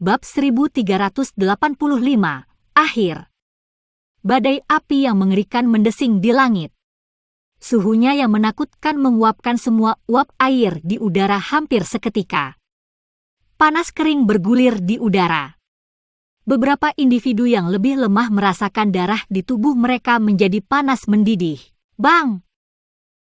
Bab 1385, Akhir. Badai api yang mengerikan mendesing di langit. Suhunya yang menakutkan menguapkan semua uap air di udara hampir seketika. Panas kering bergulir di udara. Beberapa individu yang lebih lemah merasakan darah di tubuh mereka menjadi panas mendidih. Bang!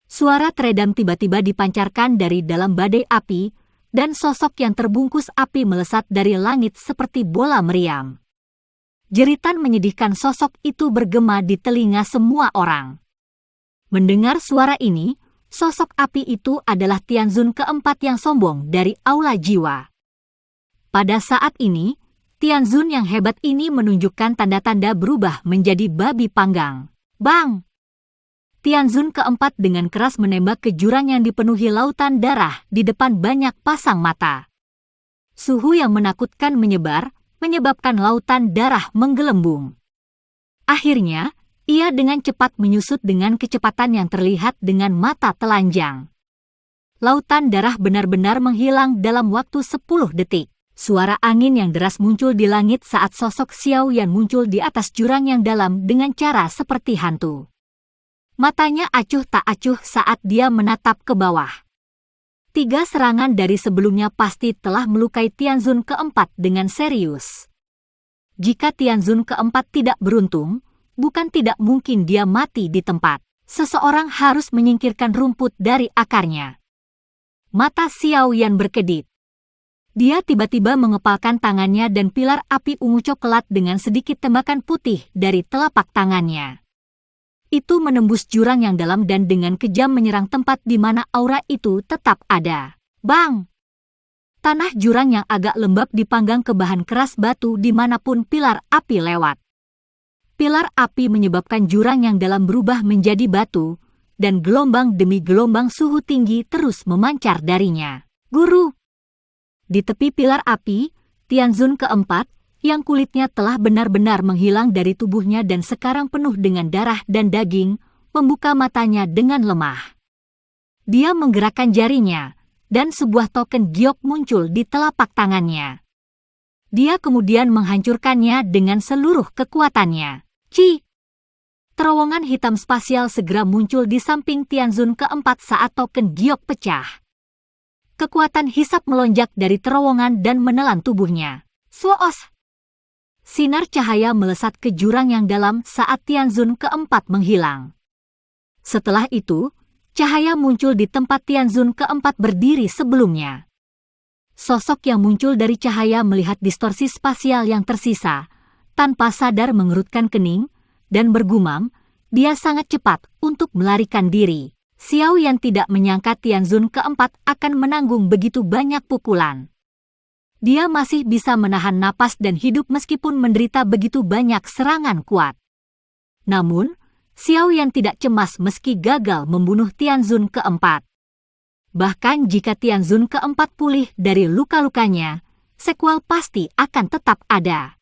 Suara teredam tiba-tiba dipancarkan dari dalam badai api, dan sosok yang terbungkus api melesat dari langit seperti bola meriam. Jeritan menyedihkan sosok itu bergema di telinga semua orang. Mendengar suara ini, sosok api itu adalah Tianzun keempat yang sombong dari Aula Jiwa. Pada saat ini, Tianzun yang hebat ini menunjukkan tanda-tanda berubah menjadi babi panggang. Bang! Tianzun keempat dengan keras menembak ke jurang yang dipenuhi lautan darah di depan banyak pasang mata. Suhu yang menakutkan menyebar, menyebabkan lautan darah menggelembung. Akhirnya, ia dengan cepat menyusut dengan kecepatan yang terlihat dengan mata telanjang. Lautan darah benar-benar menghilang dalam waktu 10 detik. Suara angin yang deras muncul di langit saat sosok Xiao Yan muncul di atas jurang yang dalam dengan cara seperti hantu. Matanya acuh tak acuh saat dia menatap ke bawah. 3 serangan dari sebelumnya pasti telah melukai Tianzun keempat dengan serius. Jika Tianzun keempat tidak beruntung, bukan tidak mungkin dia mati di tempat. Seseorang harus menyingkirkan rumput dari akarnya. Mata Xiao Yan berkedip. Dia tiba-tiba mengepalkan tangannya dan pilar api ungu coklat dengan sedikit tembakan putih dari telapak tangannya. Itu menembus jurang yang dalam dan dengan kejam menyerang tempat di mana aura itu tetap ada. Bang! Tanah jurang yang agak lembab dipanggang ke bahan keras batu dimanapun pilar api lewat. Pilar api menyebabkan jurang yang dalam berubah menjadi batu, dan gelombang demi gelombang suhu tinggi terus memancar darinya. Guru! Di tepi pilar api, Tianzun keempat, yang kulitnya telah benar-benar menghilang dari tubuhnya dan sekarang penuh dengan darah dan daging, membuka matanya dengan lemah. Dia menggerakkan jarinya, dan sebuah token giok muncul di telapak tangannya. Dia kemudian menghancurkannya dengan seluruh kekuatannya. Ci! Terowongan hitam spasial segera muncul di samping Tianzun keempat saat token giok pecah. Kekuatan hisap melonjak dari terowongan dan menelan tubuhnya. Suos! Sinar cahaya melesat ke jurang yang dalam saat Tianzun keempat menghilang. Setelah itu, cahaya muncul di tempat Tianzun keempat berdiri sebelumnya. Sosok yang muncul dari cahaya melihat distorsi spasial yang tersisa, tanpa sadar mengerutkan kening, dan bergumam, dia sangat cepat untuk melarikan diri. Xiao Yan tidak menyangka Tianzun keempat akan menanggung begitu banyak pukulan. Dia masih bisa menahan napas dan hidup meskipun menderita begitu banyak serangan kuat. Namun, Xiao Yan tidak cemas meski gagal membunuh Tianzun keempat. Bahkan jika Tianzun keempat pulih dari luka-lukanya, sequel pasti akan tetap ada.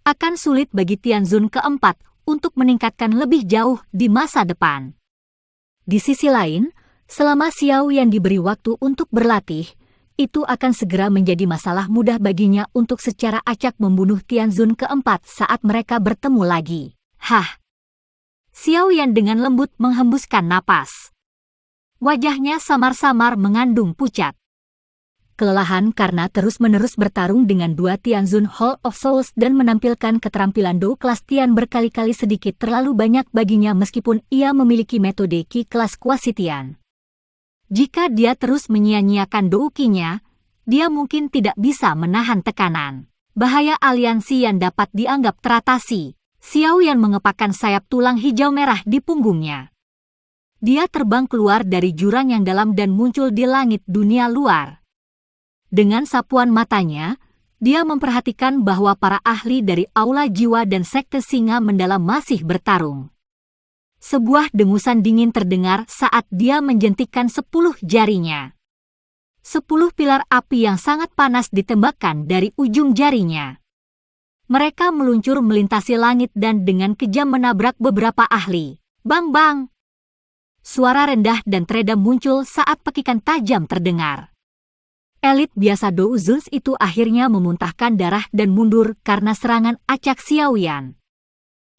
Akan sulit bagi Tianzun keempat untuk meningkatkan lebih jauh di masa depan. Di sisi lain, selama Xiao Yan diberi waktu untuk berlatih, itu akan segera menjadi masalah mudah baginya untuk secara acak membunuh Tianzun keempat saat mereka bertemu lagi. Hah! Xiao Yan dengan lembut menghembuskan napas. Wajahnya samar-samar mengandung pucat. Kelelahan karena terus-menerus bertarung dengan 2 Tianzun Hall of Souls dan menampilkan keterampilan Dou kelas Tian berkali-kali sedikit terlalu banyak baginya meskipun ia memiliki metode Qi kelas Kuasi Tian. Jika dia terus menyia-nyiakan Dou Qi-nya, dia mungkin tidak bisa menahan tekanan. Bahaya aliansi yang dapat dianggap teratasi. Xiao Yan mengepakkan sayap tulang hijau merah di punggungnya. Dia terbang keluar dari jurang yang dalam dan muncul di langit dunia luar. Dengan sapuan matanya, dia memperhatikan bahwa para ahli dari Aula Jiwa dan Sekte Singa Mendalam masih bertarung. Sebuah dengusan dingin terdengar saat dia menjentikkan 10 jarinya. 10 pilar api yang sangat panas ditembakkan dari ujung jarinya. Mereka meluncur melintasi langit dan dengan kejam menabrak beberapa ahli. Bang bang! Suara rendah dan teredam muncul saat pekikan tajam terdengar. Elit biasa Douzuns itu akhirnya memuntahkan darah dan mundur karena serangan acak Xiaoyan.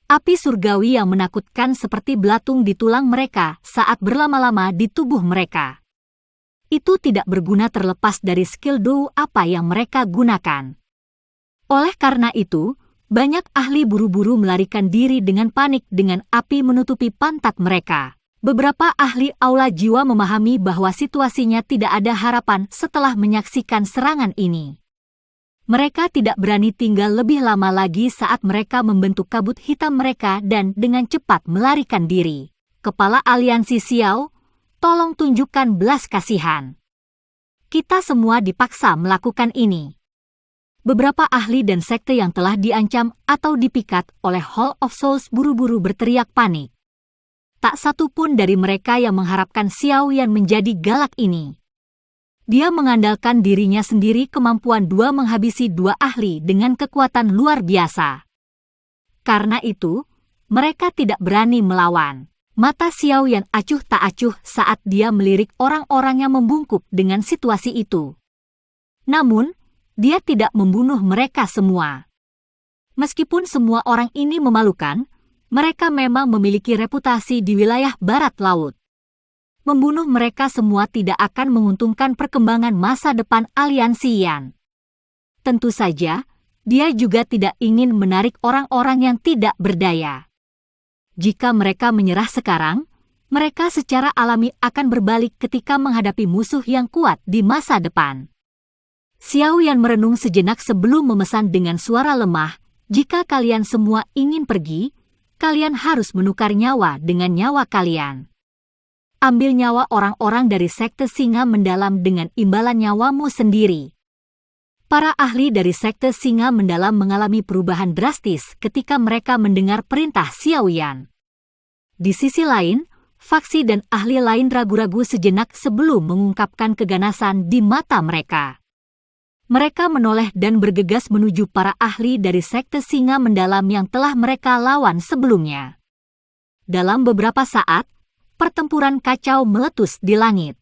Api surgawi yang menakutkan seperti belatung di tulang mereka saat berlama-lama di tubuh mereka. Itu tidak berguna terlepas dari skill Dou apa yang mereka gunakan. Oleh karena itu, banyak ahli buru-buru melarikan diri dengan panik dengan api menutupi pantat mereka. Beberapa ahli aula jiwa memahami bahwa situasinya tidak ada harapan setelah menyaksikan serangan ini. Mereka tidak berani tinggal lebih lama lagi saat mereka membentuk kabut hitam mereka dan dengan cepat melarikan diri. Kepala Aliansi Xiao, tolong tunjukkan belas kasihan. Kita semua dipaksa melakukan ini. Beberapa ahli dan sekte yang telah diancam atau dipikat oleh Hall of Souls buru-buru berteriak panik. Tak satu pun dari mereka yang mengharapkan Xiaoyan menjadi galak ini. Dia mengandalkan dirinya sendiri kemampuan menghabisi dua ahli dengan kekuatan luar biasa. Karena itu, mereka tidak berani melawan. Mata Xiaoyan acuh tak acuh saat dia melirik orang-orang yang membungkuk dengan situasi itu. Namun, dia tidak membunuh mereka semua. Meskipun semua orang ini memalukan, mereka memang memiliki reputasi di wilayah barat laut. Membunuh mereka semua tidak akan menguntungkan perkembangan masa depan Aliansi Yan. Tentu saja, dia juga tidak ingin menarik orang-orang yang tidak berdaya. Jika mereka menyerah sekarang, mereka secara alami akan berbalik ketika menghadapi musuh yang kuat di masa depan. Xiaoyan merenung sejenak sebelum memesan dengan suara lemah, jika kalian semua ingin pergi, kalian harus menukar nyawa dengan nyawa kalian. Ambil nyawa orang-orang dari sekte Singa Mendalam dengan imbalan nyawamu sendiri. Para ahli dari sekte Singa Mendalam mengalami perubahan drastis ketika mereka mendengar perintah Xiaoyan. Di sisi lain, faksi dan ahli lain ragu-ragu sejenak sebelum mengungkapkan keganasan di mata mereka. Mereka menoleh dan bergegas menuju para ahli dari sekte Singa Mendalam yang telah mereka lawan sebelumnya. Dalam beberapa saat, pertempuran kacau meletus di langit.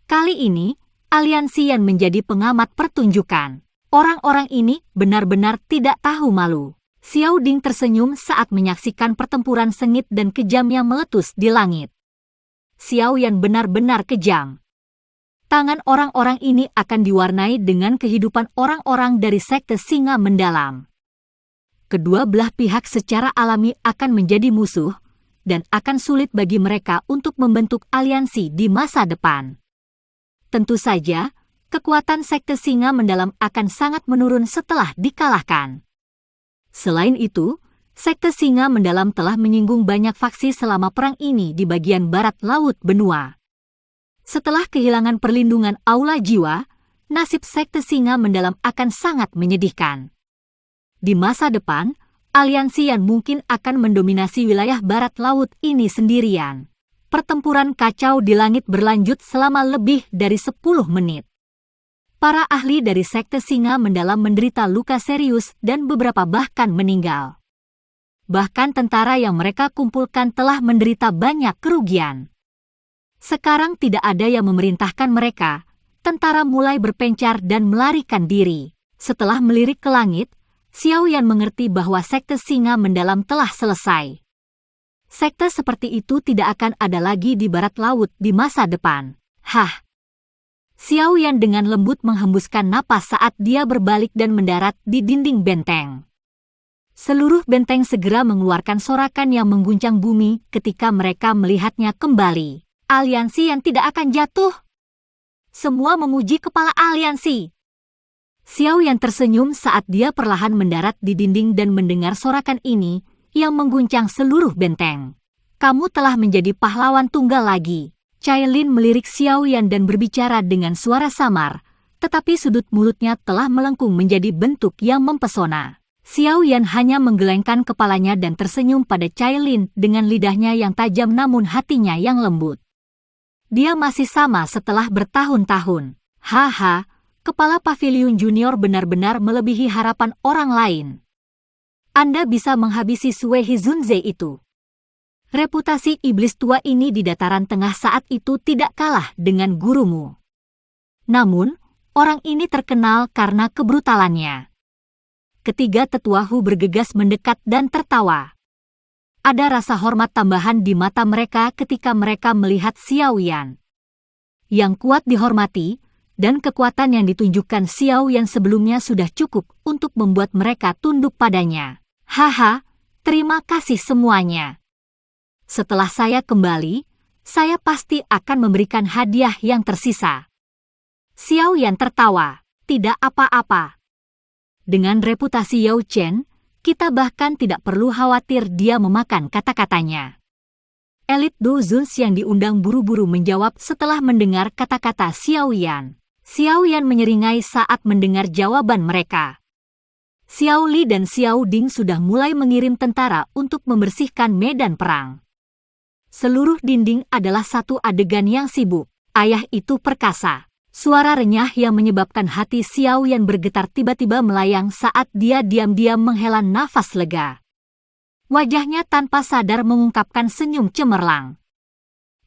Kali ini, Aliansi Yan menjadi pengamat pertunjukan. Orang-orang ini benar-benar tidak tahu malu. Xiao Ding tersenyum saat menyaksikan pertempuran sengit dan kejam yang meletus di langit. Xiao Yan benar-benar kejam. Tangan orang-orang ini akan diwarnai dengan kehidupan orang-orang dari sekte Singa Mendalam. Kedua belah pihak secara alami akan menjadi musuh, dan akan sulit bagi mereka untuk membentuk aliansi di masa depan. Tentu saja, kekuatan sekte Singa Mendalam akan sangat menurun setelah dikalahkan. Selain itu, sekte Singa Mendalam telah menyinggung banyak faksi selama perang ini di bagian barat laut benua. Setelah kehilangan perlindungan aula jiwa, nasib sekte Singa Mendalam akan sangat menyedihkan. Di masa depan, Aliansi Yan mungkin akan mendominasi wilayah barat laut ini sendirian. Pertempuran kacau di langit berlanjut selama lebih dari 10 menit. Para ahli dari sekte Singa Mendalam menderita luka serius dan beberapa bahkan meninggal. Bahkan tentara yang mereka kumpulkan telah menderita banyak kerugian. Sekarang tidak ada yang memerintahkan mereka, tentara mulai berpencar dan melarikan diri. Setelah melirik ke langit, Xiaoyan mengerti bahwa sekte Singa Mendalam telah selesai. Sekte seperti itu tidak akan ada lagi di barat laut di masa depan. Hah! Xiaoyan dengan lembut menghembuskan napas saat dia berbalik dan mendarat di dinding benteng. Seluruh benteng segera mengeluarkan sorakan yang mengguncang bumi ketika mereka melihatnya kembali. Aliansi yang tidak akan jatuh. Semua memuji kepala aliansi. Xiaoyan tersenyum saat dia perlahan mendarat di dinding dan mendengar sorakan ini yang mengguncang seluruh benteng. Kamu telah menjadi pahlawan tunggal lagi. Cailin melirik Xiaoyan dan berbicara dengan suara samar, tetapi sudut mulutnya telah melengkung menjadi bentuk yang mempesona. Xiaoyan hanya menggelengkan kepalanya dan tersenyum pada Cailin dengan lidahnya yang tajam namun hatinya yang lembut. Dia masih sama setelah bertahun-tahun. Haha, kepala Pavilion Junior benar-benar melebihi harapan orang lain. Anda bisa menghabisi Sui Hizunze itu. Reputasi iblis tua ini di dataran tengah saat itu tidak kalah dengan gurumu. Namun, Orang ini terkenal karena kebrutalannya. Ketiga tetua Hu bergegas mendekat dan tertawa. Ada rasa hormat tambahan di mata mereka ketika mereka melihat Xiao Yan. Yang kuat dihormati, dan kekuatan yang ditunjukkan Xiao Yan sebelumnya sudah cukup untuk membuat mereka tunduk padanya. Haha, terima kasih semuanya. Setelah saya kembali, saya pasti akan memberikan hadiah yang tersisa. Xiao Yan tertawa, tidak apa-apa. Dengan reputasi Yao Chen, kita bahkan tidak perlu khawatir dia memakan kata-katanya. Elit Dozuns yang diundang buru-buru menjawab setelah mendengar kata-kata Xiao Yan. Xiao Yan menyeringai saat mendengar jawaban mereka. Xiao Li dan Xiao Ding sudah mulai mengirim tentara untuk membersihkan medan perang. Seluruh dinding adalah satu adegan yang sibuk. Ayah itu perkasa. Suara renyah yang menyebabkan hati Xiao Yan bergetar tiba-tiba melayang saat dia diam-diam menghela nafas lega. Wajahnya tanpa sadar mengungkapkan senyum cemerlang.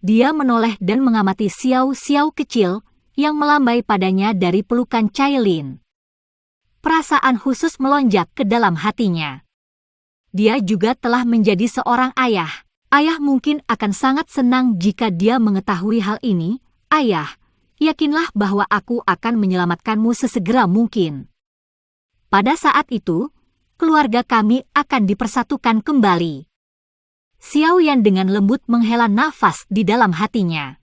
Dia menoleh dan mengamati Xiao kecil yang melambai padanya dari pelukan Cailin. Perasaan khusus melonjak ke dalam hatinya. Dia juga telah menjadi seorang ayah. Ayah mungkin akan sangat senang jika dia mengetahui hal ini. Ayah, yakinlah bahwa aku akan menyelamatkanmu sesegera mungkin. Pada saat itu, keluarga kami akan dipersatukan kembali. Xiao Yan dengan lembut menghela nafas di dalam hatinya.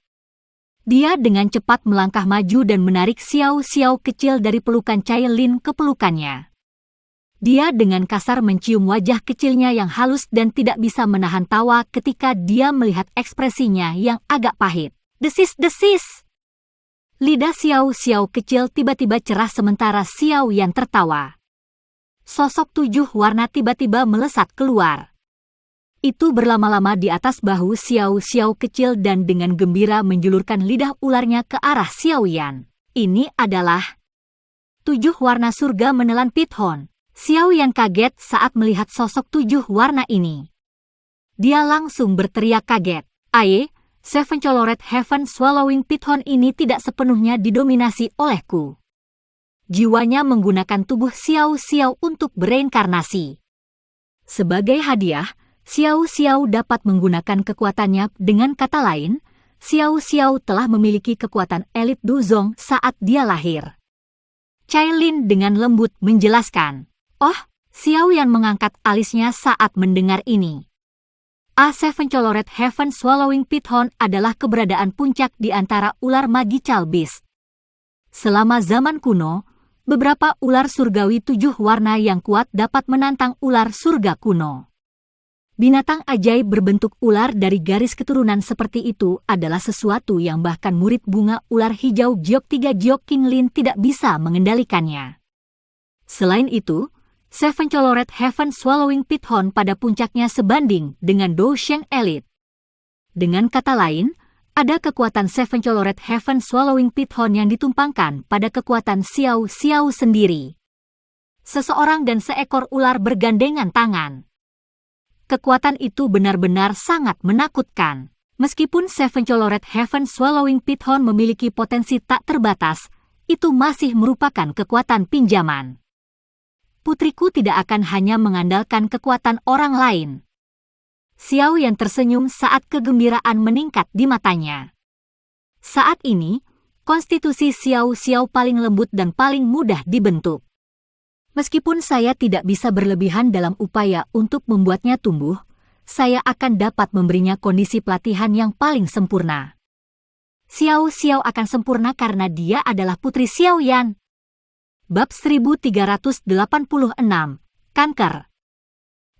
Dia dengan cepat melangkah maju dan menarik Xiao kecil dari pelukan Cailin ke pelukannya. Dia dengan kasar mencium wajah kecilnya yang halus dan tidak bisa menahan tawa ketika dia melihat ekspresinya yang agak pahit. Desis-desis! Lidah Xiao kecil tiba-tiba cerah sementara Xiao Yan tertawa. Sosok 7 warna tiba-tiba melesat keluar. Itu berlama-lama di atas bahu Xiao kecil dan dengan gembira menjulurkan lidah ularnya ke arah Xiao Yan. Ini adalah 7 warna surga menelan Pithon. Xiao Yan kaget saat melihat sosok 7 warna ini. Dia langsung berteriak kaget. Aye, Seven Colored Heaven Swallowing Pithon ini tidak sepenuhnya didominasi olehku. Jiwanya menggunakan tubuh Xiao untuk bereinkarnasi. Sebagai hadiah, Xiao dapat menggunakan kekuatannya. Dengan kata lain, Xiao telah memiliki kekuatan elit Duzong saat dia lahir. Cailin dengan lembut menjelaskan. Oh, Xiao Yan mengangkat alisnya saat mendengar ini. Seven Colored Heaven Swallowing Pithon adalah keberadaan puncak di antara ular magical beast. Selama zaman kuno, beberapa ular surgawi 7 warna yang kuat dapat menantang ular surga kuno. Binatang ajaib berbentuk ular dari garis keturunan seperti itu adalah sesuatu yang bahkan murid bunga ular hijau Giok 3 Giok Qinglin tidak bisa mengendalikannya. Selain itu, Seven Colored Heaven Swallowing Pithon pada puncaknya sebanding dengan Dousheng Elite. Dengan kata lain, ada kekuatan Seven Colored Heaven Swallowing Pithon yang ditumpangkan pada kekuatan Xiao sendiri. Seseorang dan seekor ular bergandengan tangan. Kekuatan itu benar-benar sangat menakutkan. Meskipun Seven Colored Heaven Swallowing Pithon memiliki potensi tak terbatas, itu masih merupakan kekuatan pinjaman. Putriku tidak akan hanya mengandalkan kekuatan orang lain. Xiao yang tersenyum saat kegembiraan meningkat di matanya. Saat ini, konstitusi Xiao paling lembut dan paling mudah dibentuk. Meskipun saya tidak bisa berlebihan dalam upaya untuk membuatnya tumbuh, saya akan dapat memberinya kondisi pelatihan yang paling sempurna. Xiao akan sempurna karena dia adalah putri Xiao Yan. Bab 1386, Kanker.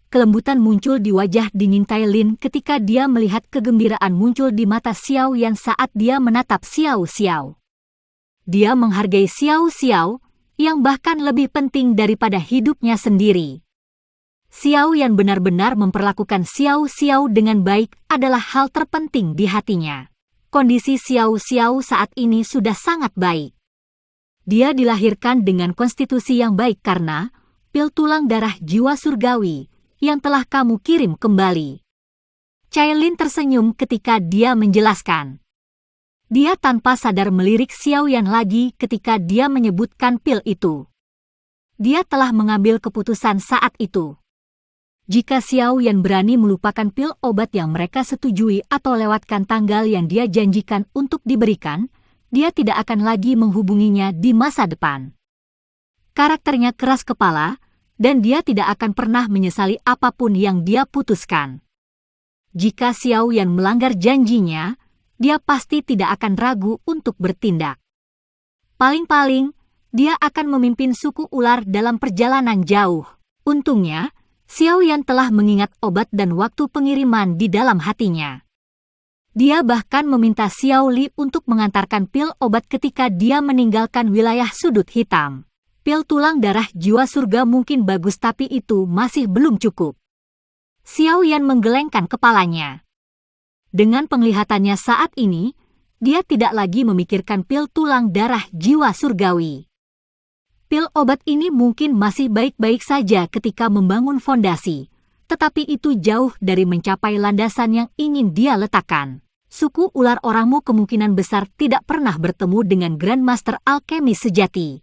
Kelembutan muncul di wajah dingin Cailin ketika dia melihat kegembiraan muncul di mata Xiao Yan saat dia menatap Xiao. Dia menghargai Xiao yang bahkan lebih penting daripada hidupnya sendiri. Xiao Yan benar-benar memperlakukan Xiao dengan baik adalah hal terpenting di hatinya. Kondisi Xiao saat ini sudah sangat baik. Dia dilahirkan dengan konstitusi yang baik karena pil tulang darah jiwa surgawi yang telah kamu kirim kembali. Cailin tersenyum ketika dia menjelaskan. Dia tanpa sadar melirik Xiaoyan lagi ketika dia menyebutkan pil itu. Dia telah mengambil keputusan saat itu. Jika Xiaoyan berani melupakan pil obat yang mereka setujui atau lewatkan tanggal yang dia janjikan untuk diberikan, dia tidak akan lagi menghubunginya di masa depan. Karakternya keras kepala, dan dia tidak akan pernah menyesali apapun yang dia putuskan. Jika Xiaoyan melanggar janjinya, dia pasti tidak akan ragu untuk bertindak. Paling-paling, dia akan memimpin suku ular dalam perjalanan jauh. Untungnya, Xiaoyan telah mengingat obat dan waktu pengiriman di dalam hatinya. Dia bahkan meminta Xiao Li untuk mengantarkan pil obat ketika dia meninggalkan wilayah sudut hitam. Pil tulang darah jiwa surga mungkin bagus tapi itu masih belum cukup. Xiaoyan menggelengkan kepalanya. Dengan penglihatannya saat ini, dia tidak lagi memikirkan pil tulang darah jiwa surgawi. Pil obat ini mungkin masih baik-baik saja ketika membangun fondasi, tetapi itu jauh dari mencapai landasan yang ingin dia letakkan. Suku ular orangmu kemungkinan besar tidak pernah bertemu dengan Grandmaster Alkemis sejati.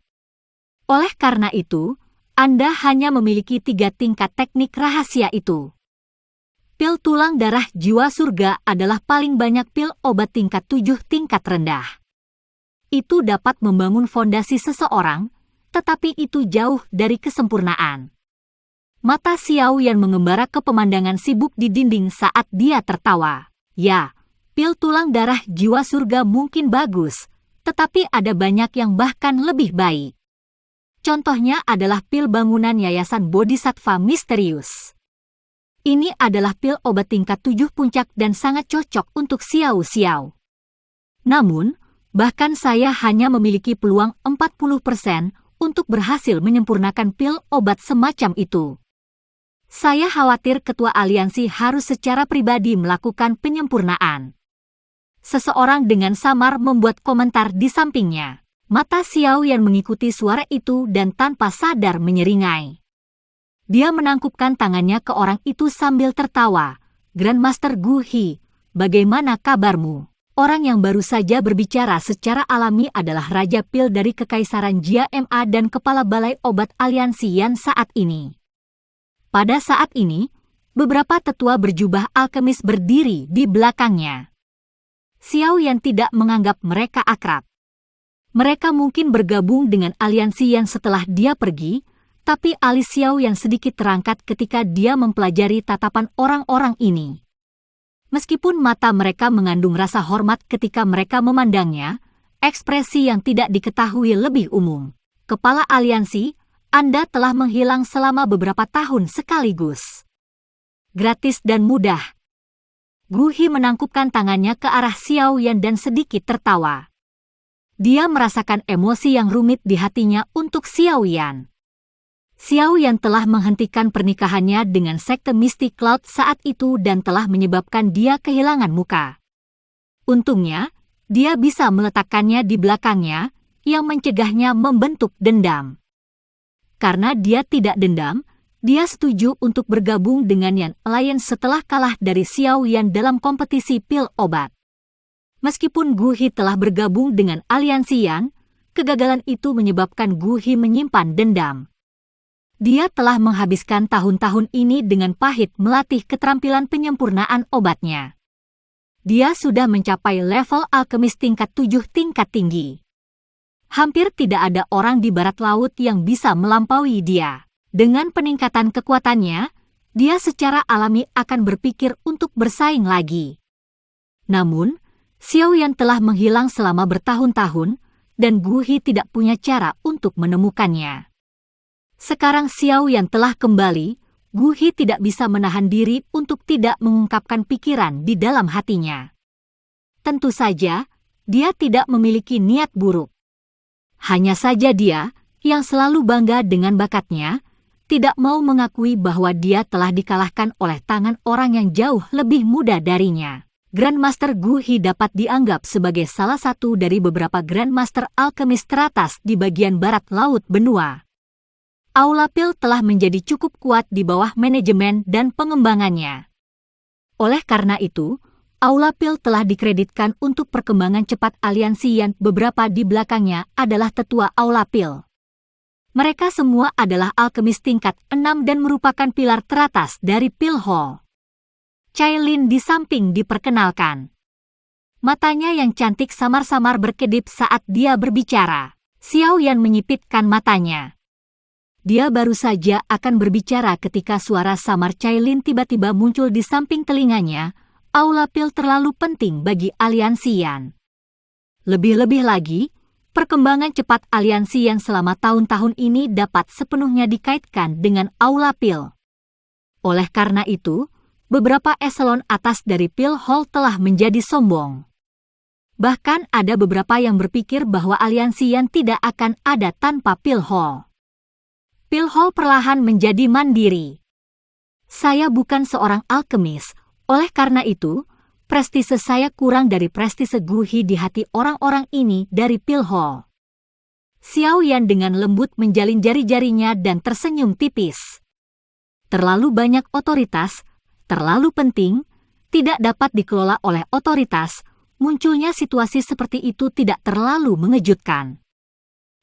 Oleh karena itu, Anda hanya memiliki 3 tingkat teknik rahasia itu. Pil tulang darah jiwa surga adalah paling banyak pil obat tingkat 7 tingkat rendah. Itu dapat membangun fondasi seseorang, tetapi itu jauh dari kesempurnaan. Mata Xiaoyan mengembara ke pemandangan sibuk di dinding saat dia tertawa. Ya, pil tulang darah jiwa surga mungkin bagus, tetapi ada banyak yang bahkan lebih baik. Contohnya adalah pil bangunan Yayasan Bodhisattva Misterius. Ini adalah pil obat tingkat 7 puncak dan sangat cocok untuk Xiao Xiao. Namun, bahkan saya hanya memiliki peluang 40% untuk berhasil menyempurnakan pil obat semacam itu. Saya khawatir ketua aliansi harus secara pribadi melakukan penyempurnaan. Seseorang dengan samar membuat komentar di sampingnya. Mata Xiaoyan mengikuti suara itu dan tanpa sadar menyeringai. Dia menangkupkan tangannya ke orang itu sambil tertawa. Grandmaster Gu He, bagaimana kabarmu? Orang yang baru saja berbicara secara alami adalah Raja Pil dari Kekaisaran Jia Ma dan Kepala Balai Obat Aliansi Yan saat ini. Pada saat ini, beberapa tetua berjubah alkemis berdiri di belakangnya. Xiaoyan tidak menganggap mereka akrab. Mereka mungkin bergabung dengan aliansi Yan setelah dia pergi, tapi alis Xiaoyan sedikit terangkat ketika dia mempelajari tatapan orang-orang ini. Meskipun mata mereka mengandung rasa hormat ketika mereka memandangnya, ekspresi yang tidak diketahui lebih umum. Kepala aliansi, Anda telah menghilang selama beberapa tahun sekaligus. Gratis dan mudah. Gu He menangkupkan tangannya ke arah Xiaoyan dan sedikit tertawa. Dia merasakan emosi yang rumit di hatinya untuk Xiaoyan. Xiaoyan telah menghentikan pernikahannya dengan sekte Mystic Cloud saat itu dan telah menyebabkan dia kehilangan muka. Untungnya, dia bisa meletakkannya di belakangnya, yang mencegahnya membentuk dendam. Karena dia tidak dendam, dia setuju untuk bergabung dengan Yan Alliance setelah kalah dari Xiaoyan dalam kompetisi pil obat. Meskipun Gu He telah bergabung dengan aliansi Yan, kegagalan itu menyebabkan Gu He menyimpan dendam. Dia telah menghabiskan tahun-tahun ini dengan pahit melatih keterampilan penyempurnaan obatnya. Dia sudah mencapai level alkemis tingkat 7 tingkat tinggi. Hampir tidak ada orang di barat laut yang bisa melampaui dia. Dengan peningkatan kekuatannya, dia secara alami akan berpikir untuk bersaing lagi. Namun, Xiaoyan telah menghilang selama bertahun-tahun, dan Gu He tidak punya cara untuk menemukannya. Sekarang Xiaoyan telah kembali, Gu He tidak bisa menahan diri untuk tidak mengungkapkan pikiran di dalam hatinya. Tentu saja, dia tidak memiliki niat buruk. Hanya saja dia, yang selalu bangga dengan bakatnya, tidak mau mengakui bahwa dia telah dikalahkan oleh tangan orang yang jauh lebih muda darinya. Grandmaster Gu He dapat dianggap sebagai salah satu dari beberapa Grandmaster alkemis teratas di bagian barat laut benua. Aula Pil telah menjadi cukup kuat di bawah manajemen dan pengembangannya. Oleh karena itu, Aula Pil telah dikreditkan untuk perkembangan cepat aliansi yang beberapa di belakangnya adalah tetua Aula Pil. Mereka semua adalah alkemis tingkat 6 dan merupakan pilar teratas dari Pil Hall. Cailin di samping diperkenalkan. Matanya yang cantik samar-samar berkedip saat dia berbicara. Xiao Yan menyipitkan matanya. Dia baru saja akan berbicara ketika suara samar Cailin tiba-tiba muncul di samping telinganya. Aula Pil terlalu penting bagi aliansi Yan. Lebih-lebih lagi, perkembangan cepat aliansi Yan selama tahun-tahun ini dapat sepenuhnya dikaitkan dengan Aula Pil. Oleh karena itu, beberapa eselon atas dari Pil Hall telah menjadi sombong. Bahkan ada beberapa yang berpikir bahwa aliansi Yan tidak akan ada tanpa Pil Hall. Pil Hall perlahan menjadi mandiri. Saya bukan seorang alkemis. Oleh karena itu, prestise saya kurang dari prestise Gu Hi di hati orang-orang ini dari Pil Hall. Xiao Yan dengan lembut menjalin jari-jarinya dan tersenyum tipis. Terlalu banyak otoritas, terlalu penting, tidak dapat dikelola oleh otoritas, munculnya situasi seperti itu tidak terlalu mengejutkan.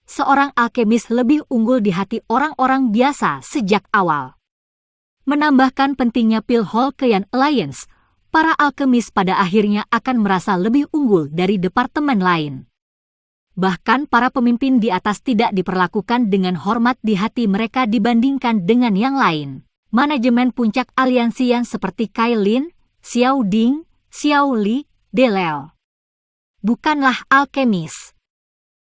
Seorang alkemis lebih unggul di hati orang-orang biasa sejak awal. Menambahkan pentingnya Pil Hall ke Yan Alliance, para alkemis pada akhirnya akan merasa lebih unggul dari departemen lain. Bahkan para pemimpin di atas tidak diperlakukan dengan hormat di hati mereka dibandingkan dengan yang lain. Manajemen puncak aliansi yang seperti Cailin, Xiao Ding, Xiao Li, De Leo bukanlah alkemis.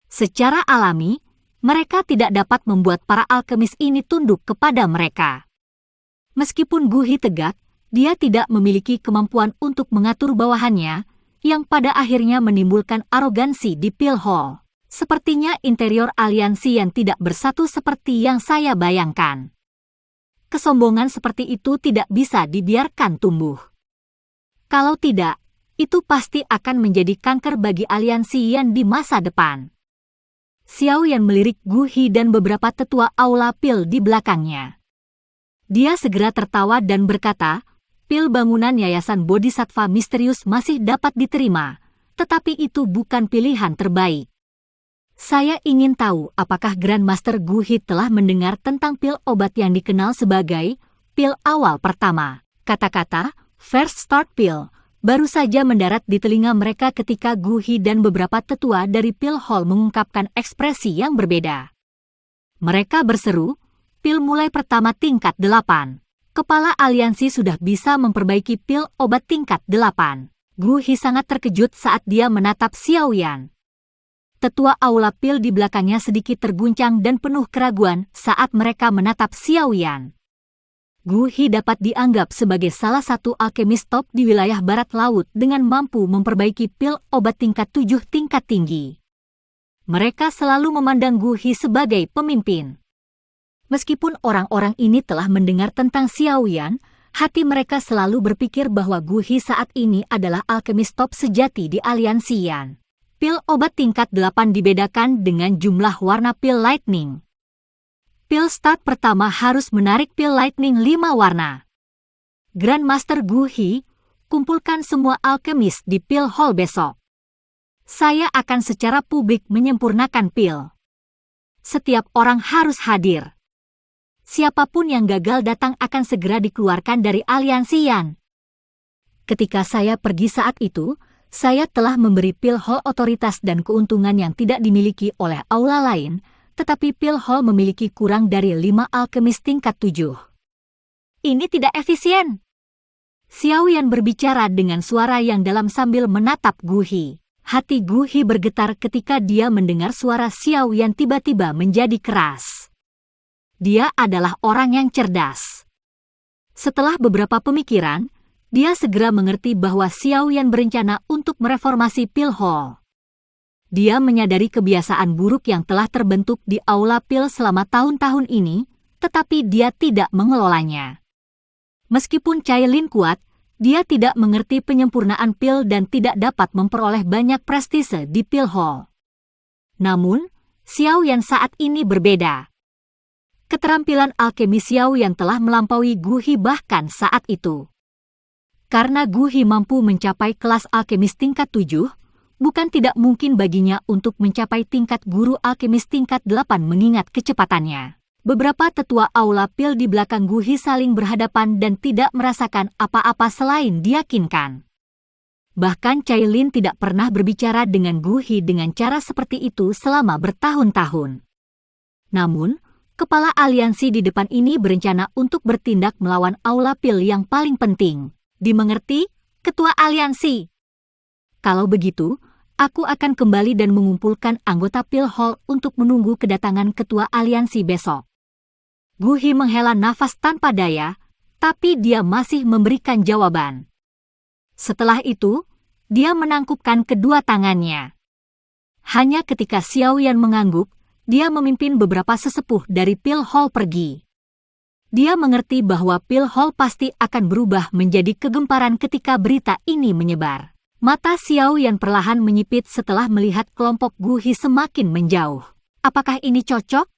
Secara alami, mereka tidak dapat membuat para alkemis ini tunduk kepada mereka. Meskipun Gu Hi tegak, dia tidak memiliki kemampuan untuk mengatur bawahannya, yang pada akhirnya menimbulkan arogansi di Pil Hall. Sepertinya interior aliansi yang tidak bersatu seperti yang saya bayangkan. Kesombongan seperti itu tidak bisa dibiarkan tumbuh. Kalau tidak, itu pasti akan menjadi kanker bagi aliansi Yan di masa depan. Xiao Yan melirik Gu Hi dan beberapa tetua Aula Pil di belakangnya. Dia segera tertawa dan berkata, Pil bangunan Yayasan Bodhisattva Misterius masih dapat diterima, tetapi itu bukan pilihan terbaik. Saya ingin tahu apakah Grandmaster Gu Hi telah mendengar tentang pil obat yang dikenal sebagai pil awal pertama. Kata-kata First Start Pill baru saja mendarat di telinga mereka ketika Gu Hi dan beberapa tetua dari Pil Hall mengungkapkan ekspresi yang berbeda. Mereka berseru, pil mulai pertama tingkat 8. Kepala aliansi sudah bisa memperbaiki pil obat tingkat 8. Gu Hi sangat terkejut saat dia menatap Xiao Yan. Tetua Aula Pil di belakangnya sedikit terguncang dan penuh keraguan saat mereka menatap Xiao Yan. Gu Hi dapat dianggap sebagai salah satu alkemis top di wilayah barat laut dengan mampu memperbaiki pil obat tingkat 7 tingkat tinggi. Mereka selalu memandang Gu Hi sebagai pemimpin. Meskipun orang-orang ini telah mendengar tentang Xiao Yan, hati mereka selalu berpikir bahwa Gu Hi saat ini adalah alkemis top sejati di aliansi Yan. Pil obat tingkat 8 dibedakan dengan jumlah warna pil lightning. Pil start pertama harus menarik pil lightning 5 warna. Grandmaster Gu Hi, kumpulkan semua alkemis di Pil Hall besok. Saya akan secara publik menyempurnakan pil. Setiap orang harus hadir. Siapapun yang gagal datang akan segera dikeluarkan dari aliansi Yan. Ketika saya pergi saat itu, saya telah memberi Pil Hall otoritas dan keuntungan yang tidak dimiliki oleh aula lain, tetapi Pil Hall memiliki kurang dari 5 alkemis tingkat 7. Ini tidak efisien. Xiao Yan berbicara dengan suara yang dalam sambil menatap Gu Hi. Hati Gu Hi bergetar ketika dia mendengar suara Xiao Yan tiba-tiba menjadi keras. Dia adalah orang yang cerdas. Setelah beberapa pemikiran, dia segera mengerti bahwa Xiao Yan berencana untuk mereformasi Pil Hall. Dia menyadari kebiasaan buruk yang telah terbentuk di Aula Pil selama tahun-tahun ini, tetapi dia tidak mengelolanya. Meskipun Cailin kuat, dia tidak mengerti penyempurnaan pil dan tidak dapat memperoleh banyak prestise di Pil Hall. Namun, Xiao Yan saat ini berbeda. Keterampilan alkemi Xiao Yan telah melampaui Gu Hi bahkan saat itu. Karena Gu Hi mampu mencapai kelas alkemis tingkat 7, bukan tidak mungkin baginya untuk mencapai tingkat guru alkemis tingkat 8 mengingat kecepatannya. Beberapa tetua aula pil di belakang Gu Hi saling berhadapan dan tidak merasakan apa-apa selain diyakinkan. Bahkan Cai Lin tidak pernah berbicara dengan Gu Hi dengan cara seperti itu selama bertahun-tahun. Namun, kepala aliansi di depan ini berencana untuk bertindak melawan aula pil yang paling penting. Dimengerti, ketua aliansi? Kalau begitu, aku akan kembali dan mengumpulkan anggota pil hall untuk menunggu kedatangan ketua aliansi besok. Gu Hi menghela nafas tanpa daya, tapi dia masih memberikan jawaban. Setelah itu, dia menangkupkan kedua tangannya. Hanya ketika Xiao Yan mengangguk, dia memimpin beberapa sesepuh dari pil hall pergi. Dia mengerti bahwa pil hall pasti akan berubah menjadi kegemparan ketika berita ini menyebar. Mata Xiao Yan perlahan menyipit setelah melihat kelompok Gu Hi semakin menjauh. Apakah ini cocok?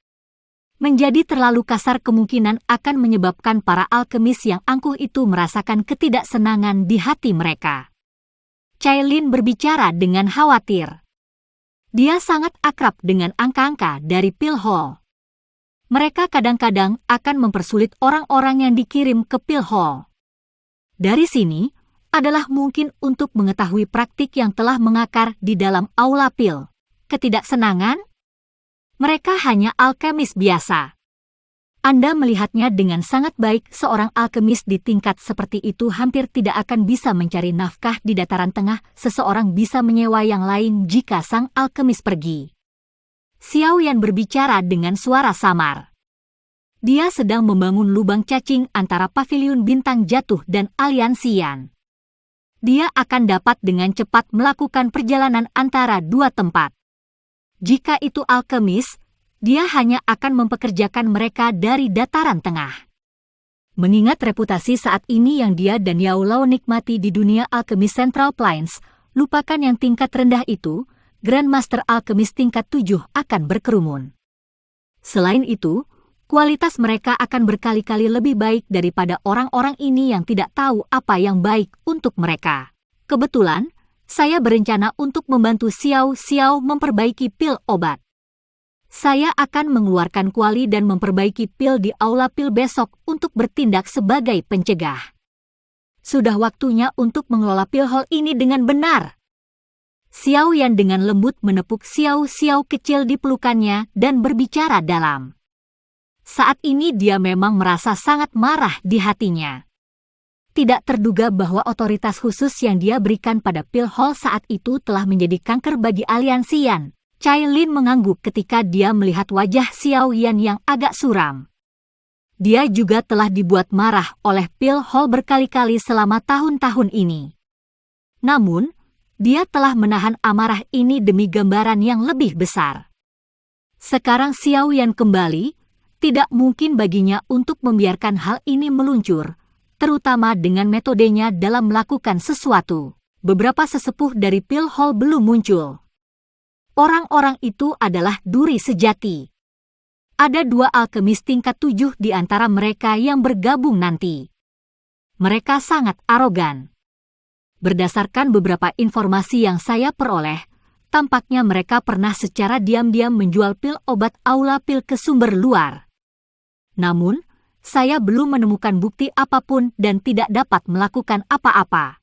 Menjadi terlalu kasar kemungkinan akan menyebabkan para alkemis yang angkuh itu merasakan ketidaksenangan di hati mereka. Cai Lin berbicara dengan khawatir. Dia sangat akrab dengan angka-angka dari pil hall. Mereka kadang-kadang akan mempersulit orang-orang yang dikirim ke pil hall. Dari sini adalah mungkin untuk mengetahui praktik yang telah mengakar di dalam aula pil. Ketidaksenangan? Mereka hanya alkemis biasa. Anda melihatnya dengan sangat baik, seorang alkemis di tingkat seperti itu hampir tidak akan bisa mencari nafkah di dataran tengah. Seseorang bisa menyewa yang lain jika sang alkemis pergi. Xiao Yan berbicara dengan suara samar. Dia sedang membangun lubang cacing antara paviliun bintang jatuh dan aliansi Yan. Dia akan dapat dengan cepat melakukan perjalanan antara dua tempat. Jika itu alkemis, dia hanya akan mempekerjakan mereka dari dataran tengah. Mengingat reputasi saat ini yang dia dan Yao Lao nikmati di dunia alkemis Central Plains, lupakan yang tingkat rendah itu, Grandmaster alkemis tingkat 7 akan berkerumun. Selain itu, kualitas mereka akan berkali-kali lebih baik daripada orang-orang ini yang tidak tahu apa yang baik untuk mereka. Kebetulan, saya berencana untuk membantu Xiao memperbaiki pil obat. Saya akan mengeluarkan kuali dan memperbaiki pil di aula pil besok untuk bertindak sebagai pencegah. Sudah waktunya untuk mengelola pil hall ini dengan benar. Xiao Yan dengan lembut menepuk Xiao kecil di pelukannya dan berbicara dalam. Saat ini dia memang merasa sangat marah di hatinya. Tidak terduga bahwa otoritas khusus yang dia berikan pada pil hall saat itu telah menjadi kanker bagi aliansi Yan. Cai Lin mengangguk ketika dia melihat wajah Xiao Yan yang agak suram. Dia juga telah dibuat marah oleh pil hall berkali-kali selama tahun-tahun ini. Namun, dia telah menahan amarah ini demi gambaran yang lebih besar. Sekarang Xiao Yan kembali, tidak mungkin baginya untuk membiarkan hal ini meluncur, terutama dengan metodenya dalam melakukan sesuatu. Beberapa sesepuh dari pil hall belum muncul. Orang-orang itu adalah duri sejati. Ada 2 alkemis tingkat 7 di antara mereka yang bergabung nanti. Mereka sangat arogan. Berdasarkan beberapa informasi yang saya peroleh, tampaknya mereka pernah secara diam-diam menjual pil obat aula pil ke sumber luar. Namun, saya belum menemukan bukti apapun dan tidak dapat melakukan apa-apa.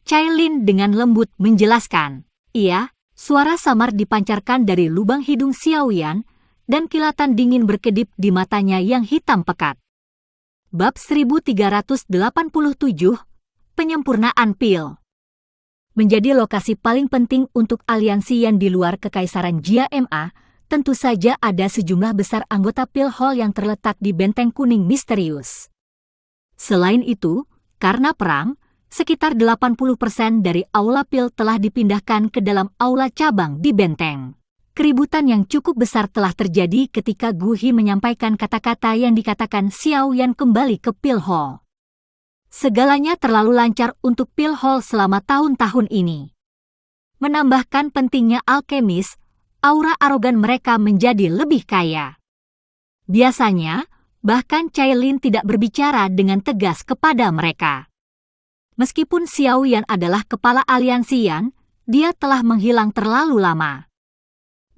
Cai Lin dengan lembut menjelaskan. Iya, suara samar dipancarkan dari lubang hidung Xiao Yan, dan kilatan dingin berkedip di matanya yang hitam pekat. Bab 1387, Penyempurnaan Pil. Menjadi lokasi paling penting untuk aliansi Yan di luar Kekaisaran Jia Ma, tentu saja ada sejumlah besar anggota pil hall yang terletak di benteng kuning misterius. Selain itu, karena perang, sekitar 80% dari aula pil telah dipindahkan ke dalam aula cabang di benteng. Keributan yang cukup besar telah terjadi ketika Gu Hi menyampaikan kata-kata yang dikatakan Xiao Yan kembali ke pil hall. Segalanya terlalu lancar untuk pil hall selama tahun-tahun ini. Menambahkan pentingnya alkemis, aura arogan mereka menjadi lebih kaya. Biasanya, bahkan Cai Lin tidak berbicara dengan tegas kepada mereka. Meskipun Xiao Yan adalah kepala aliansi Yan, dia telah menghilang terlalu lama.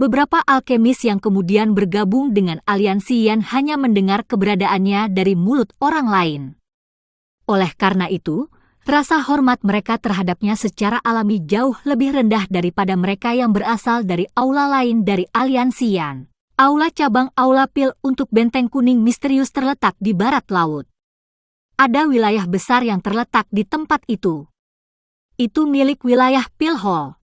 Beberapa alkemis yang kemudian bergabung dengan aliansi Yan hanya mendengar keberadaannya dari mulut orang lain. Oleh karena itu, rasa hormat mereka terhadapnya secara alami jauh lebih rendah daripada mereka yang berasal dari aula lain dari aliansi Yan. Aula cabang Aula Pil untuk Benteng Kuning misterius terletak di barat laut. Ada wilayah besar yang terletak di tempat itu. Itu milik wilayah Pil Hall.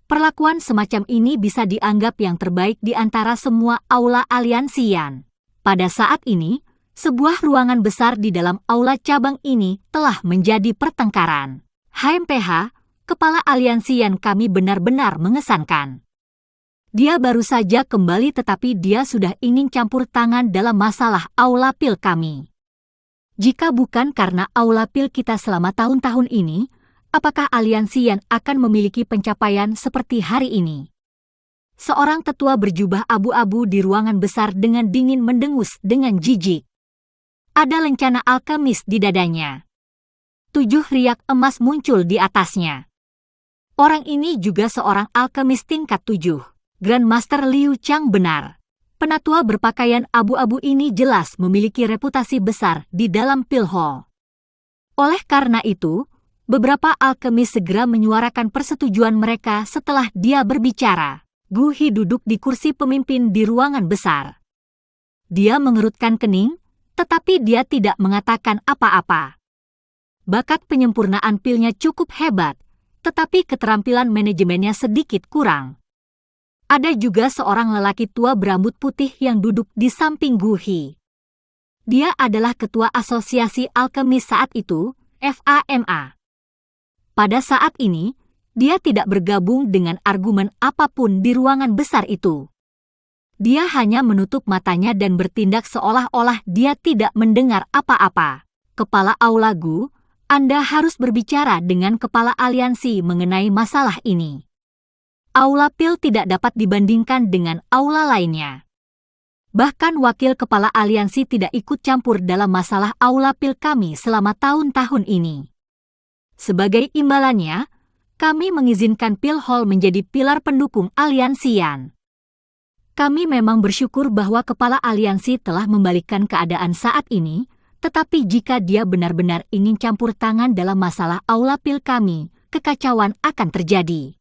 Perlakuan semacam ini bisa dianggap yang terbaik di antara semua aula aliansi Yan. Pada saat ini, sebuah ruangan besar di dalam aula cabang ini telah menjadi pertengkaran. HMPH, kepala aliansi Yan kami benar-benar mengesankan. Dia baru saja kembali tetapi dia sudah ingin campur tangan dalam masalah aula pil kami. Jika bukan karena aula pil kita selama tahun-tahun ini, apakah aliansi Yan akan memiliki pencapaian seperti hari ini? Seorang tetua berjubah abu-abu di ruangan besar dengan dingin mendengus dengan jijik. Ada lencana alkemis di dadanya. 7 riak emas muncul di atasnya. Orang ini juga seorang alkemis tingkat 7. Grandmaster Liu Chang benar. Penatua berpakaian abu-abu ini jelas memiliki reputasi besar di dalam Pil Hall. Oleh karena itu, beberapa alkemis segera menyuarakan persetujuan mereka setelah dia berbicara. Gu Hi duduk di kursi pemimpin di ruangan besar. Dia mengerutkan kening, tetapi dia tidak mengatakan apa-apa. Bakat penyempurnaan pilnya cukup hebat, tetapi keterampilan manajemennya sedikit kurang. Ada juga seorang lelaki tua berambut putih yang duduk di samping Gu Hi. Dia adalah ketua asosiasi alkemis saat itu, FAMA. Pada saat ini, dia tidak bergabung dengan argumen apapun di ruangan besar itu. Dia hanya menutup matanya dan bertindak seolah-olah dia tidak mendengar apa-apa. Kepala Aula Gu, Anda harus berbicara dengan kepala aliansi mengenai masalah ini. Aula Pil tidak dapat dibandingkan dengan aula lainnya. Bahkan wakil kepala aliansi tidak ikut campur dalam masalah Aula Pil kami selama tahun-tahun ini. Sebagai imbalannya, kami mengizinkan Pil Hall menjadi pilar pendukung aliansi Yan. Kami memang bersyukur bahwa kepala aliansi telah membalikkan keadaan saat ini, tetapi jika dia benar-benar ingin campur tangan dalam masalah Aula Pil kami, kekacauan akan terjadi.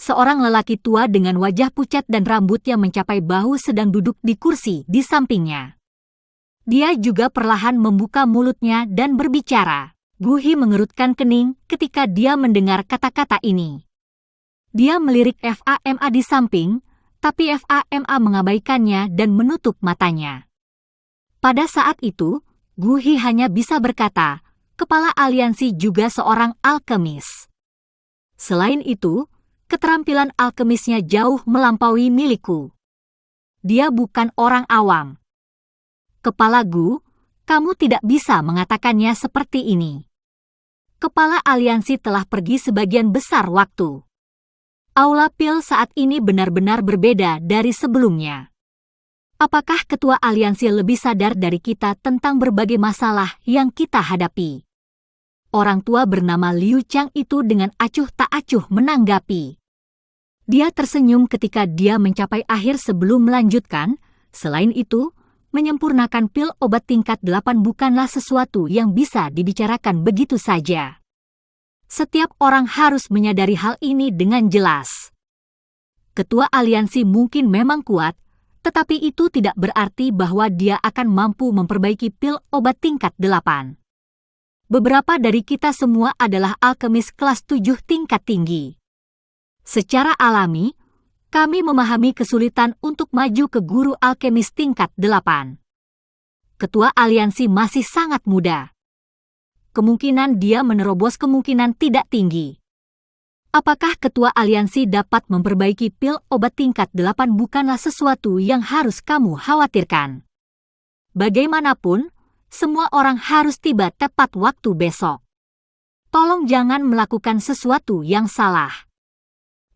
Seorang lelaki tua dengan wajah pucat dan rambut yang mencapai bahu sedang duduk di kursi di sampingnya. Dia juga perlahan membuka mulutnya dan berbicara. Gu Hi mengerutkan kening ketika dia mendengar kata-kata ini. Dia melirik FAMA di samping, tapi FAMA mengabaikannya dan menutup matanya. Pada saat itu, Gu Hi hanya bisa berkata, kepala aliansi juga seorang alkemis. Selain itu, keterampilan alkemisnya jauh melampaui milikku. Dia bukan orang awam. Kepala Gu, kamu tidak bisa mengatakannya seperti ini. Kepala aliansi telah pergi sebagian besar waktu. Aula Pil saat ini benar-benar berbeda dari sebelumnya. Apakah ketua aliansi lebih sadar dari kita tentang berbagai masalah yang kita hadapi? Orang tua bernama Liu Chang itu dengan acuh tak acuh menanggapi. Dia tersenyum ketika dia mencapai akhir sebelum melanjutkan. Selain itu, menyempurnakan pil obat tingkat 8 bukanlah sesuatu yang bisa dibicarakan begitu saja. Setiap orang harus menyadari hal ini dengan jelas. Ketua aliansi mungkin memang kuat, tetapi itu tidak berarti bahwa dia akan mampu memperbaiki pil obat tingkat 8. Beberapa dari kita semua adalah alkemis kelas 7 tingkat tinggi. Secara alami, kami memahami kesulitan untuk maju ke guru alkemis tingkat 8. Ketua aliansi masih sangat muda. Kemungkinan dia menerobos kemungkinan tidak tinggi. Apakah ketua aliansi dapat memperbaiki pil obat tingkat 8 bukanlah sesuatu yang harus kamu khawatirkan. Bagaimanapun, semua orang harus tiba tepat waktu besok. Tolong jangan melakukan sesuatu yang salah.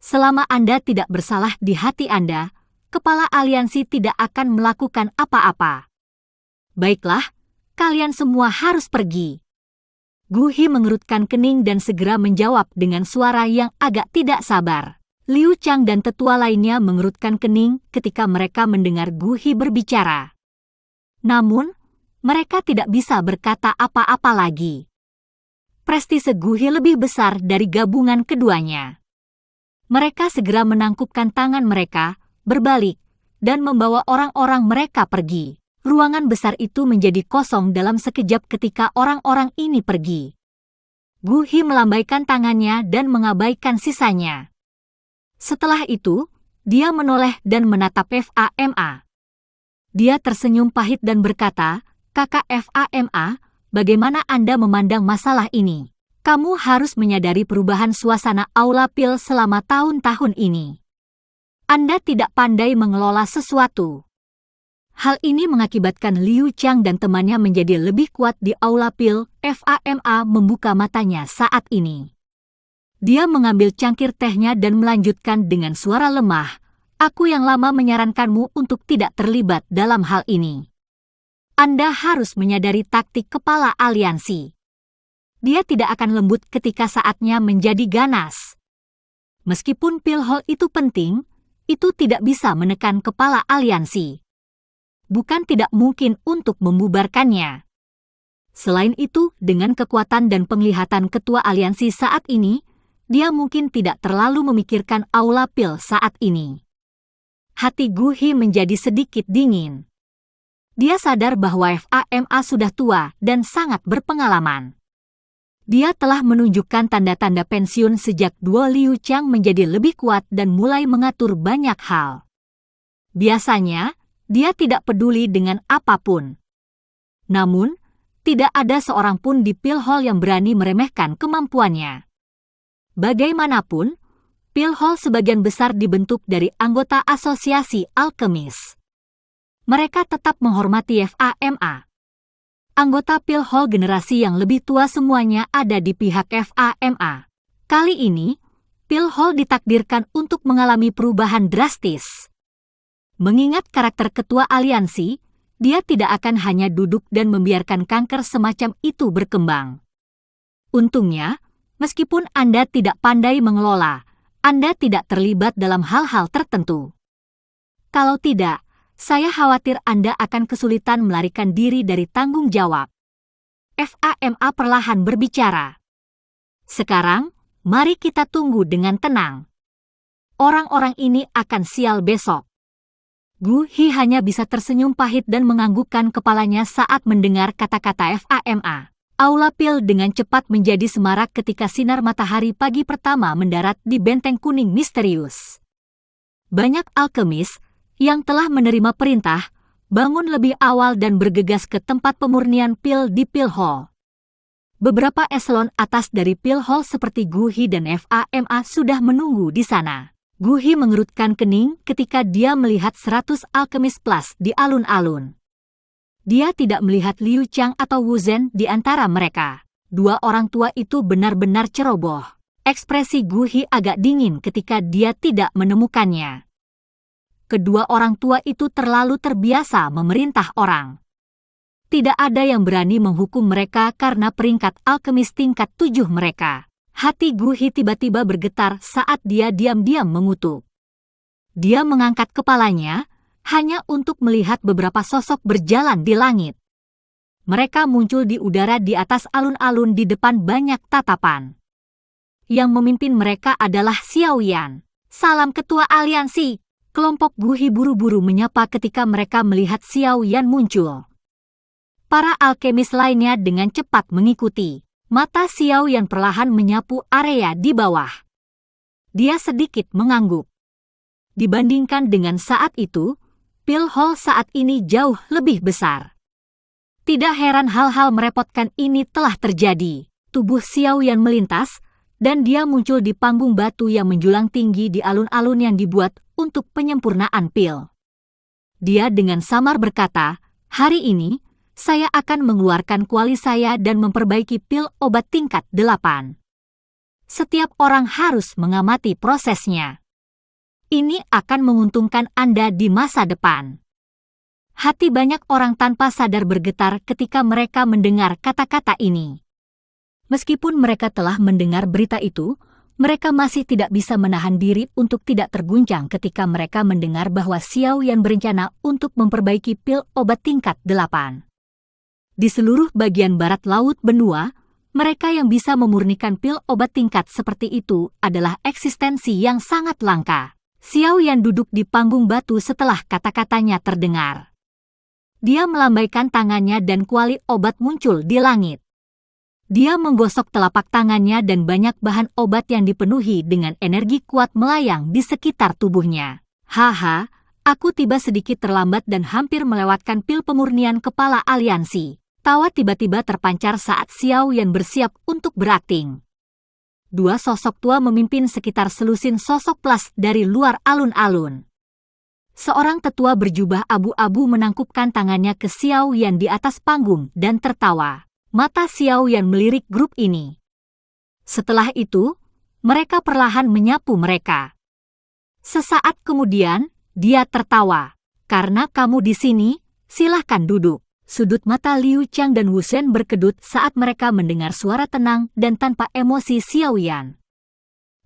Selama Anda tidak bersalah di hati Anda, kepala aliansi tidak akan melakukan apa-apa. Baiklah, kalian semua harus pergi. Gu Hi mengerutkan kening dan segera menjawab dengan suara yang agak tidak sabar. Liu Chang dan tetua lainnya mengerutkan kening ketika mereka mendengar Gu Hi berbicara. Namun, mereka tidak bisa berkata apa-apa lagi. Prestise Gu Hi lebih besar dari gabungan keduanya. Mereka segera menangkupkan tangan mereka, berbalik, dan membawa orang-orang mereka pergi. Ruangan besar itu menjadi kosong dalam sekejap ketika orang-orang ini pergi. Gu Hi melambaikan tangannya dan mengabaikan sisanya. Setelah itu, dia menoleh dan menatap FAMA. Dia tersenyum pahit dan berkata, "Kakak FAMA, bagaimana Anda memandang masalah ini? Kamu harus menyadari perubahan suasana Aula Pil selama tahun-tahun ini. Anda tidak pandai mengelola sesuatu." Hal ini mengakibatkan Liu Chang dan temannya menjadi lebih kuat di Aula Pil. FAMA membuka matanya saat ini. Dia mengambil cangkir tehnya dan melanjutkan dengan suara lemah, "Aku yang lama menyarankanmu untuk tidak terlibat dalam hal ini. Anda harus menyadari taktik kepala aliansi. Dia tidak akan lembut ketika saatnya menjadi ganas. Meskipun pil hall itu penting, itu tidak bisa menekan kepala aliansi. Bukan tidak mungkin untuk membubarkannya. Selain itu, dengan kekuatan dan penglihatan ketua aliansi saat ini, dia mungkin tidak terlalu memikirkan Aula Pil saat ini." Hati Gu Hi menjadi sedikit dingin. Dia sadar bahwa FAMA sudah tua dan sangat berpengalaman. Dia telah menunjukkan tanda-tanda pensiun sejak Duo Liu Chang menjadi lebih kuat dan mulai mengatur banyak hal. Biasanya, dia tidak peduli dengan apapun. Namun, tidak ada seorang pun di Pil Hall yang berani meremehkan kemampuannya. Bagaimanapun, Pil Hall sebagian besar dibentuk dari anggota asosiasi alkemis. Mereka tetap menghormati FAMA. Anggota Pil Hall generasi yang lebih tua semuanya ada di pihak FAMA. Kali ini, Pil Hall ditakdirkan untuk mengalami perubahan drastis. Mengingat karakter ketua aliansi, dia tidak akan hanya duduk dan membiarkan kanker semacam itu berkembang. Untungnya, meskipun Anda tidak pandai mengelola, Anda tidak terlibat dalam hal-hal tertentu. Kalau tidak, saya khawatir Anda akan kesulitan melarikan diri dari tanggung jawab. FAMA perlahan berbicara. Sekarang, mari kita tunggu dengan tenang. Orang-orang ini akan sial besok. Gu Hi hanya bisa tersenyum pahit dan menganggukkan kepalanya saat mendengar kata-kata FAMA. Aula Pil dengan cepat menjadi semarak ketika sinar matahari pagi pertama mendarat di benteng kuning misterius. Banyak alkemis yang telah menerima perintah bangun lebih awal dan bergegas ke tempat pemurnian pil di Pil Hall. Beberapa eselon atas dari Pil Hall seperti Gu Hi dan FAMA sudah menunggu di sana. Gu Hi mengerutkan kening ketika dia melihat 100 alkemis plus di alun-alun. Dia tidak melihat Liu Chang atau Wu Zhen di antara mereka. Dua orang tua itu benar-benar ceroboh. Ekspresi Gu Hi agak dingin ketika dia tidak menemukannya. Kedua orang tua itu terlalu terbiasa memerintah orang. Tidak ada yang berani menghukum mereka karena peringkat alkemis tingkat 7 mereka. Hati Gu Hi tiba-tiba bergetar saat dia diam-diam mengutuk. Dia mengangkat kepalanya, hanya untuk melihat beberapa sosok berjalan di langit. Mereka muncul di udara di atas alun-alun di depan banyak tatapan. Yang memimpin mereka adalah Xiao Yan. "Salam ketua aliansi!" Kelompok Gu Hi buru-buru menyapa ketika mereka melihat Xiao Yan muncul. Para alkemis lainnya dengan cepat mengikuti. Mata Xiao Yan perlahan menyapu area di bawah. Dia sedikit mengangguk. Dibandingkan dengan saat itu, Pil Hall saat ini jauh lebih besar. Tidak heran hal-hal merepotkan ini telah terjadi. Tubuh Xiao Yan melintas, dan dia muncul di panggung batu yang menjulang tinggi di alun-alun yang dibuat untuk penyempurnaan pil. Dia dengan samar berkata, "Hari ini, saya akan mengeluarkan kuali saya dan memperbaiki pil obat tingkat 8. Setiap orang harus mengamati prosesnya. Ini akan menguntungkan Anda di masa depan." Hati banyak orang tanpa sadar bergetar ketika mereka mendengar kata-kata ini. Meskipun mereka telah mendengar berita itu, mereka masih tidak bisa menahan diri untuk tidak terguncang ketika mereka mendengar bahwa Xiao Yan berencana untuk memperbaiki pil obat tingkat 8. Di seluruh bagian barat laut benua, mereka yang bisa memurnikan pil obat tingkat seperti itu adalah eksistensi yang sangat langka. Xiao Yan duduk di panggung batu setelah kata-katanya terdengar. Dia melambaikan tangannya dan kuali obat muncul di langit. Dia menggosok telapak tangannya dan banyak bahan obat yang dipenuhi dengan energi kuat melayang di sekitar tubuhnya. Haha, aku tiba sedikit terlambat dan hampir melewatkan pil pemurnian kepala aliansi. Tawa tiba-tiba terpancar saat Xiao Yan bersiap untuk berakting. Dua sosok tua memimpin sekitar selusin sosok plus dari luar alun-alun. Seorang tetua berjubah abu-abu menangkupkan tangannya ke Xiao Yan di atas panggung dan tertawa. Mata Xiao Yan melirik grup ini. Setelah itu, mereka perlahan menyapu mereka. Sesaat kemudian, dia tertawa. Karena kamu di sini, silahkan duduk. Sudut mata Liu Qiang dan Wu Shen berkedut saat mereka mendengar suara tenang dan tanpa emosi Xiao Yan.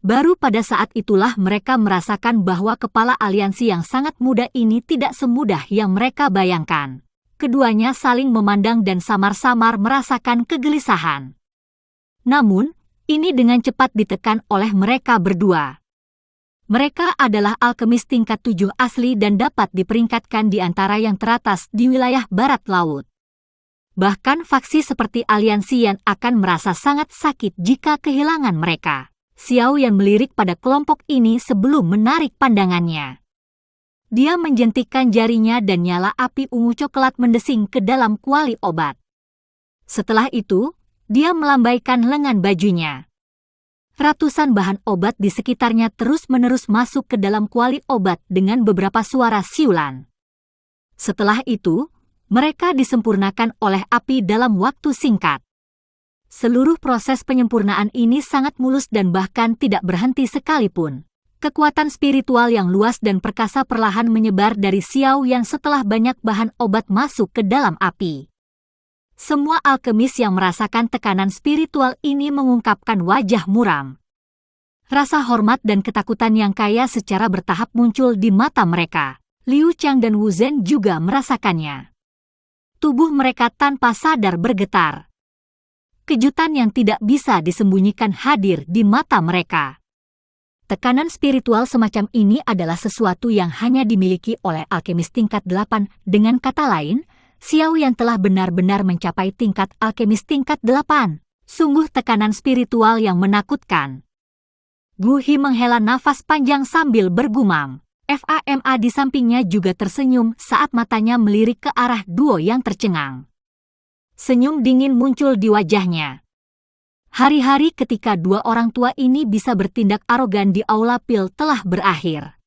Baru pada saat itulah mereka merasakan bahwa kepala aliansi yang sangat muda ini tidak semudah yang mereka bayangkan. Keduanya saling memandang dan samar-samar merasakan kegelisahan. Namun, ini dengan cepat ditekan oleh mereka berdua. Mereka adalah alkemis tingkat 7 asli dan dapat diperingkatkan di antara yang teratas di wilayah barat laut. Bahkan faksi seperti aliansi yang akan merasa sangat sakit jika kehilangan mereka. Xiao Yan melirik pada kelompok ini sebelum menarik pandangannya. Dia menjentikkan jarinya dan nyala api ungu coklat mendesing ke dalam kuali obat. Setelah itu, dia melambaikan lengan bajunya. Ratusan bahan obat di sekitarnya terus-menerus masuk ke dalam kuali obat dengan beberapa suara siulan. Setelah itu, mereka disempurnakan oleh api dalam waktu singkat. Seluruh proses penyempurnaan ini sangat mulus dan bahkan tidak berhenti sekalipun. Kekuatan spiritual yang luas dan perkasa perlahan menyebar dari Xiao Yan setelah banyak bahan obat masuk ke dalam api. Semua alkemis yang merasakan tekanan spiritual ini mengungkapkan wajah muram. Rasa hormat dan ketakutan yang kaya secara bertahap muncul di mata mereka. Liu Qiang dan Wu Zhen juga merasakannya. Tubuh mereka tanpa sadar bergetar. Kejutan yang tidak bisa disembunyikan hadir di mata mereka. Tekanan spiritual semacam ini adalah sesuatu yang hanya dimiliki oleh alkemis tingkat 8. Dengan kata lain, Xiao Yan telah benar-benar mencapai tingkat alkemis tingkat 8. Sungguh tekanan spiritual yang menakutkan. Gu Hi menghela nafas panjang sambil bergumam. Fama di sampingnya juga tersenyum saat matanya melirik ke arah duo yang tercengang. Senyum dingin muncul di wajahnya. Hari-hari ketika dua orang tua ini bisa bertindak arogan di aula pil telah berakhir.